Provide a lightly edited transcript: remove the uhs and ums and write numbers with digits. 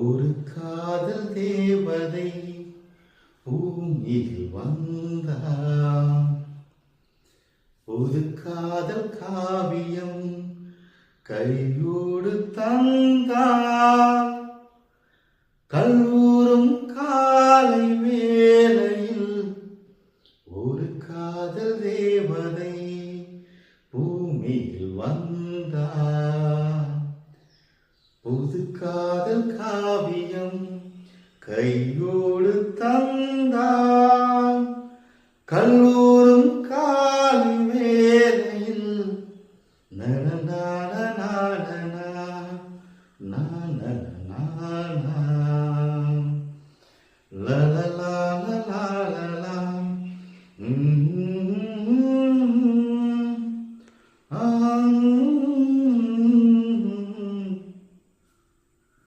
ஒரு காதல் தேவதை பூமியில் வந்தார். ஒரு காதல் காவியம் கையோடு தந்தார். கல்லூரும் காலை வேளையில் ஒரு காதல் தேவதை பூமியில் வந்தார். புது காதல் காவியம் கையோடு தந்தார். கல்லூரும் காலை வேளையில் நன